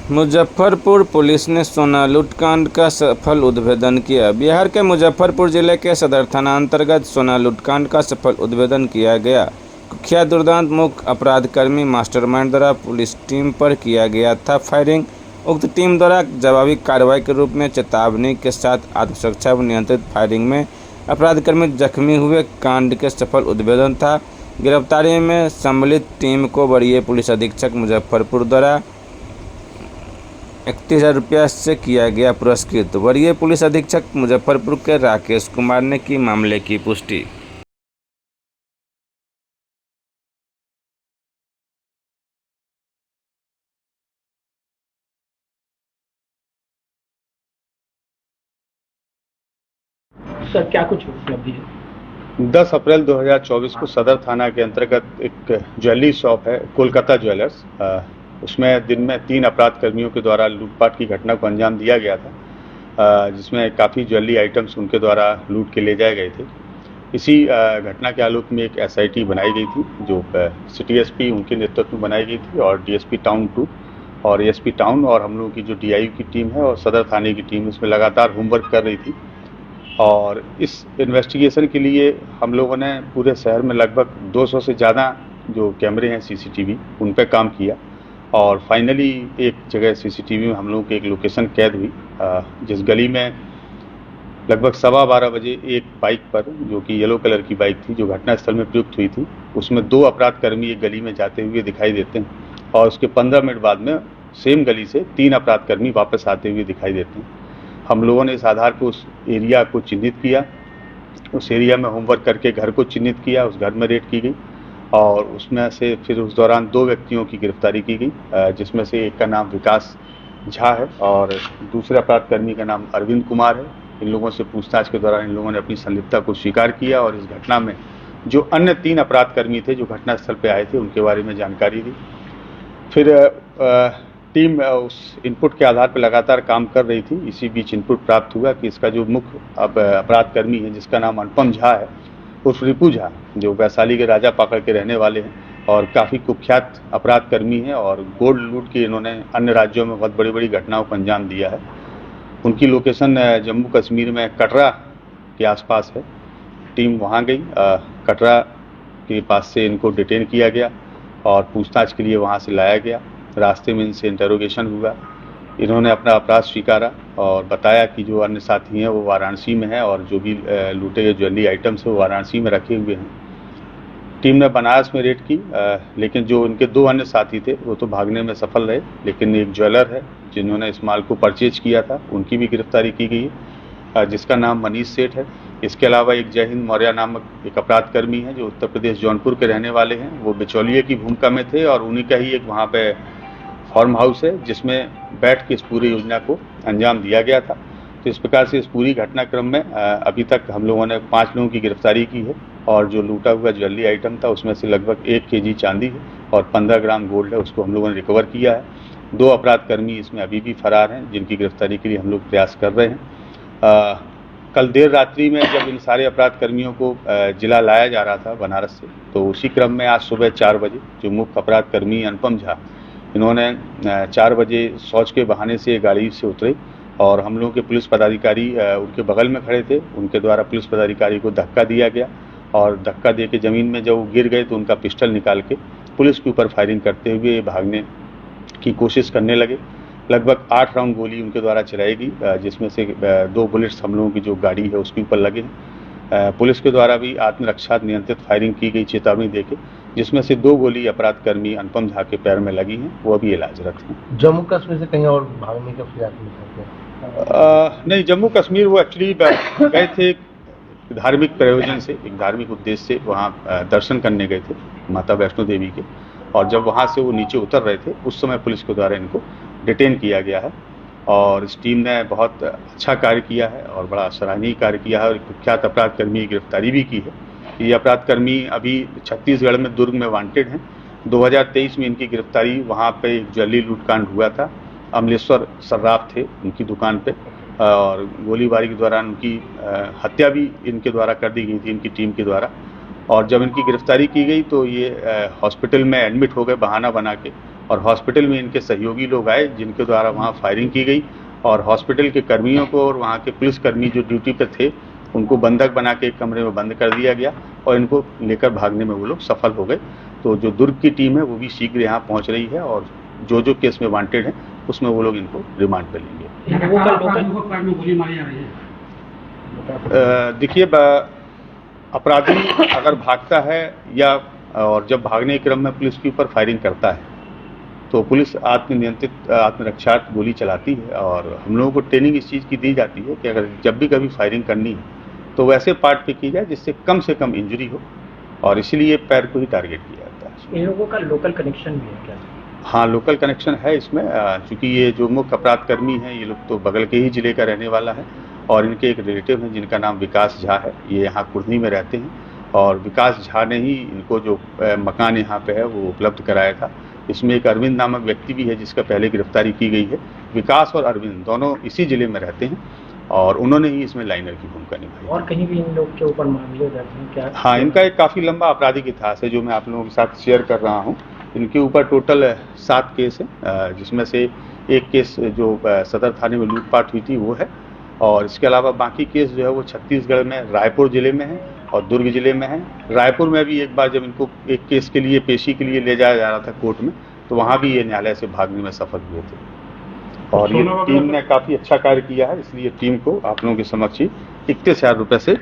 Muzaffarpur police ने सोना लूटकांड का सफल उद्भेदन किया। बिहार के मुजफ्फरपुर जिले के सदर थाना अंतर्गत सोना लूटकांड का सफल उद्भेदन किया गया। कुख्यात दुर्दांत मुख्य अपराधकर्मी मास्टरमाइंड द्वारा पुलिस टीम पर किया गया था फायरिंग। उक्त टीम द्वारा जवाबी कार्रवाई के रूप में चेतावनी के साथ आत्मरक्षा व नियंत्रित फायरिंग में अपराधकर्मी जख्मी हुए। कांड के सफल उद्भेदन था। गिरफ्तारी में सम्मिलित टीम को वरीय पुलिस अधीक्षक मुजफ्फरपुर द्वारा 31,000 रुपया से किया गया पुरस्कृत। वरीय पुलिस अधीक्षक मुजफ्फरपुर के राकेश कुमार ने की मामले की पुष्टि। सर क्या कुछ उपलब्धि है? 10 अप्रैल 2024 को सदर थाना के अंतर्गत एक ज्वेलरी शॉप है कोलकाता ज्वेलर्स, उसमें दिन में 3 अपराध कर्मियों के द्वारा लूटपाट की घटना को अंजाम दिया गया था, जिसमें काफ़ी ज्वेलरी आइटम्स उनके द्वारा लूट के ले जाए गए थे। इसी घटना के आलोक में एक SIT बनाई गई थी जो सिटी SP उनके नेतृत्व में बनाई गई थी और DSP टाउन 2 और ASP टाउन और हम लोगों की जो DIU की टीम है और सदर थाने की टीम इसमें लगातार होमवर्क कर रही थी। और इस इन्वेस्टिगेशन के लिए हम लोगों ने पूरे शहर में लगभग 200 से ज़्यादा जो कैमरे हैं CCTV उन पर काम किया और फाइनली एक जगह CCTV में हम लोगों की एक लोकेशन कैद हुई, जिस गली में लगभग 12:15 बजे एक बाइक पर जो कि येलो कलर की बाइक थी जो घटनास्थल में प्रयुक्त हुई थी, उसमें 2 अपराधकर्मी एक गली में जाते हुए दिखाई देते हैं और उसके 15 मिनट बाद में सेम गली से 3 अपराधकर्मी वापस आते हुए दिखाई देते हैं। हम लोगों ने इस आधार पर उस एरिया को चिन्हित किया, उस एरिया में होमवर्क करके घर को चिन्हित किया, उस घर में रेड की गई और उसमें से फिर उस दौरान 2 व्यक्तियों की गिरफ्तारी की गई, जिसमें से एक का नाम विकास झा है और दूसरे अपराधकर्मी का नाम अरविंद कुमार है। इन लोगों से पूछताछ के दौरान इन लोगों ने अपनी संलिप्तता को स्वीकार किया और इस घटना में जो अन्य 3 अपराधकर्मी थे जो घटनास्थल पर आए थे उनके बारे में जानकारी दी। फिर टीम उस इनपुट के आधार पर लगातार काम कर रही थी। इसी बीच इनपुट प्राप्त हुआ कि इसका जो मुख्य अपराधकर्मी है जिसका नाम अनुपम झा है उर्फ रिपू झा, जो वैशाली के राजा पाकड़ के रहने वाले हैं और काफ़ी कुख्यात अपराधकर्मी हैं और गोल्ड लूट के इन्होंने अन्य राज्यों में बहुत बड़ी बड़ी घटनाओं को अंजाम दिया है। उनकी लोकेशन जम्मू कश्मीर में कटरा के आसपास है। टीम वहाँ गई, कटरा के पास से इनको डिटेन किया गया और पूछताछ के लिए वहाँ से लाया गया। रास्ते में इनसे इंटरोगेशन हुआ, इन्होंने अपना अपराध स्वीकारा और बताया कि जो अन्य साथी हैं वो वाराणसी में है और जो भी लूटे गए ज्वेलरी आइटम्स है वो वाराणसी में रखे हुए हैं। टीम ने बनारस में रेड की, लेकिन जो इनके 2 अन्य साथी थे वो तो भागने में सफल रहे, लेकिन एक ज्वेलर है जिन्होंने इस माल को परचेज किया था उनकी भी गिरफ्तारी की गई है, जिसका नाम मनीष सेठ है। इसके अलावा एक जय हिंद मौर्य नामक एक अपराधकर्मी है जो उत्तर प्रदेश जौनपुर के रहने वाले हैं, वो बिचौलिए की भूमिका में थे और उन्हीं का ही एक वहाँ पे फार्म हाउस है जिसमें बैठ के इस पूरी योजना को अंजाम दिया गया था। तो इस प्रकार से इस पूरी घटनाक्रम में अभी तक हम लोगों ने 5 लोगों की गिरफ्तारी की है और जो लूटा हुआ ज्वेलरी आइटम था उसमें से लगभग 1 kg चांदी है और 15 ग्राम गोल्ड है, उसको हम लोगों ने रिकवर किया है। 2 अपराधकर्मी इसमें अभी भी फरार हैं जिनकी गिरफ्तारी के लिए हम लोग प्रयास कर रहे हैं। कल देर रात्रि में जब इन सारे अपराधकर्मियों को जिला लाया जा रहा था बनारस से, तो उसी क्रम में आज सुबह 4 बजे जो मुख्य अपराधकर्मी अनुपम झा, इन्होंने 4 बजे शौच के बहाने से गाड़ी से उतरे और हम लोगों के पुलिस पदाधिकारी उनके बगल में खड़े थे, उनके द्वारा पुलिस पदाधिकारी को धक्का दिया गया और धक्का दे के ज़मीन में जब वो गिर गए तो उनका पिस्टल निकाल के पुलिस के ऊपर फायरिंग करते हुए भागने की कोशिश करने लगे। लगभग 8 राउंड गोली उनके द्वारा चलाई गई, जिसमें से 2 बुलेट्स हम लोगों की जो गाड़ी है उसके ऊपर लगे हैं। पुलिस के द्वारा भी आत्मरक्षा नियंत्रित फायरिंग की गई चेतावनी देके, जिसमें से 2 गोली अपराधकर्मी अनुपम झा के पैर में लगी हैं, वो अभी इलाजरत हैं। जम्मू कश्मीर से कहीं और भागने का प्रयास नहीं करते? नहीं, जम्मू कश्मीर वो एक्चुअली गए थे धार्मिक प्रयोजन से, एक धार्मिक उद्देश्य से वहाँ दर्शन करने गए थे माता वैष्णो देवी के, और जब वहाँ से वो नीचे उतर रहे थे उस समय पुलिस के द्वारा इनको डिटेन किया गया है और इस टीम ने बहुत अच्छा कार्य किया है और बड़ा सराहनीय कार्य किया है और कुख्यात अपराधकर्मी की गिरफ्तारी भी की है। ये अपराधकर्मी अभी छत्तीसगढ़ में दुर्ग में वांटेड हैं। 2023 में इनकी गिरफ्तारी वहाँ पे एक ज्वेलरी लूटकांड हुआ था, अमलेश्वर सर्राफ थे उनकी दुकान पे और गोलीबारी के दौरान उनकी हत्या भी इनके द्वारा कर दी गई थी, इनकी टीम के द्वारा। और जब इनकी गिरफ्तारी की गई तो ये हॉस्पिटल में एडमिट हो गए बहाना बना के और हॉस्पिटल में इनके सहयोगी लोग आए जिनके द्वारा वहाँ फायरिंग की गई और हॉस्पिटल के कर्मियों को और वहाँ के पुलिसकर्मी जो ड्यूटी पर थे उनको बंधक बना के एक कमरे में बंद कर दिया गया और इनको लेकर भागने में वो लोग सफल हो गए। तो जो दुर्ग की टीम है वो भी शीघ्र यहाँ पहुँच रही है और जो केस में वांटेड है उसमें वो लोग इनको रिमांड पर लेंगे। गोली मारी जा रही है। देखिए, अपराधी अगर भागता है या और जब भागने के क्रम में पुलिस के ऊपर फायरिंग करता है तो पुलिस आत्मनियंत्रित आत्मरक्षा गोली चलाती है और हम लोगों को ट्रेनिंग इस चीज़ की दी जाती है कि अगर जब भी कभी फायरिंग करनी है तो वैसे पार्ट पे की जाए जिससे कम से कम इंजरी हो और इसीलिए पैर को ही टारगेट किया जाता है। इन लोगों का लोकल कनेक्शन भी है क्या? हाँ, लोकल कनेक्शन है इसमें, चूँकि ये जो मुख्य अपराध कर्मी हैं ये लोग तो बगल के ही ज़िले का रहने वाला है और इनके एक रिलेटिव हैं जिनका नाम विकास झा है। ये यहाँ कुर्नी में रहते हैं और विकास झा ने ही इनको जो मकान यहाँ पे है वो उपलब्ध कराया था। इसमें एक अरविंद नामक व्यक्ति भी है जिसका पहले गिरफ्तारी की गई है। विकास और अरविंद दोनों इसी ज़िले में रहते हैं और उन्होंने ही इसमें लाइनर की भूमिका निभाई। और कहीं भी इन लोग के ऊपर मामले दर्ज हैं क्या? हाँ, इनका एक काफ़ी लंबा आपराधिक इतिहास है जो मैं आप लोगों के साथ शेयर कर रहा हूँ। इनके ऊपर टोटल 7 केस हैं जिसमें से एक केस जो सदर थाने में लूटपाट हुई थी वो है और इसके अलावा बाकी केस जो है वो छत्तीसगढ़ में रायपुर ज़िले में है और दुर्ग ज़िले में है। रायपुर में भी एक बार जब इनको एक केस के लिए पेशी के लिए ले जाया जा रहा था कोर्ट में तो वहाँ भी ये न्यायालय से भागने में सफल हुए थे और ये टीम ने काफ़ी अच्छा कार्य किया है, इसलिए टीम को आप लोगों के समक्ष ही 31,000 रुपये से